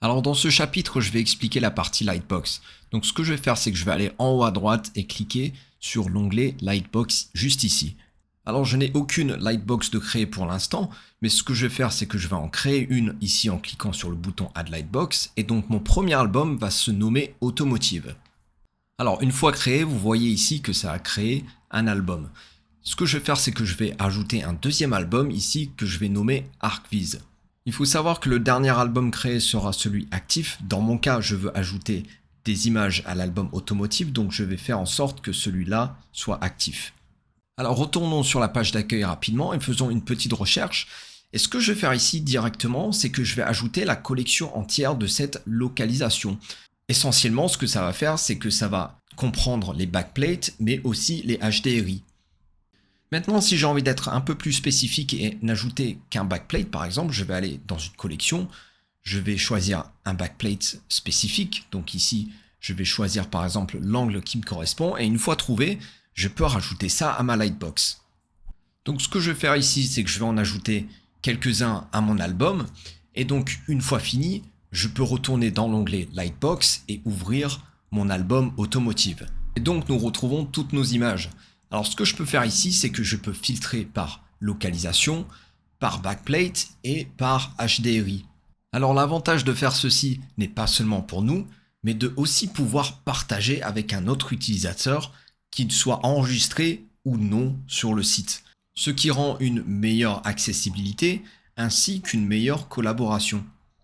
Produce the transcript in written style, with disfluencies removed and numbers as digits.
Alors dans ce chapitre, je vais expliquer la partie Lightbox. Donc ce que je vais faire, c'est que je vais aller en haut à droite et cliquer sur l'onglet Lightbox juste ici. Alors je n'ai aucune Lightbox de créer pour l'instant, mais ce que je vais faire, c'est que je vais en créer une ici en cliquant sur le bouton Add Lightbox, et donc mon premier album va se nommer Automotive. Alors une fois créé, vous voyez ici que ça a créé un album. Ce que je vais faire, c'est que je vais ajouter un deuxième album ici que je vais nommer ArcViz. Il faut savoir que le dernier album créé sera celui actif. Dans mon cas, je veux ajouter des images à l'album Automotive, donc je vais faire en sorte que celui-là soit actif. Alors retournons sur la page d'accueil rapidement et faisons une petite recherche. Et ce que je vais faire ici directement, c'est que je vais ajouter la collection entière de cette localisation. Essentiellement, ce que ça va faire, c'est que ça va comprendre les backplates, mais aussi les HDRI. Maintenant, si j'ai envie d'être un peu plus spécifique et n'ajouter qu'un backplate, par exemple, je vais aller dans une collection, je vais choisir un backplate spécifique. Donc ici, je vais choisir par exemple l'angle qui me correspond, et une fois trouvé, je peux rajouter ça à ma Lightbox. Donc ce que je vais faire ici, c'est que je vais en ajouter quelques-uns à mon album, et donc une fois fini, je peux retourner dans l'onglet Lightbox et ouvrir mon album Automotive. Et donc nous retrouvons toutes nos images. Alors ce que je peux faire ici, c'est que je peux filtrer par localisation, par backplate et par HDRI. Alors l'avantage de faire ceci n'est pas seulement pour nous, mais de aussi pouvoir partager avec un autre utilisateur, qu'il soit enregistré ou non sur le site. Ce qui rend une meilleure accessibilité ainsi qu'une meilleure collaboration.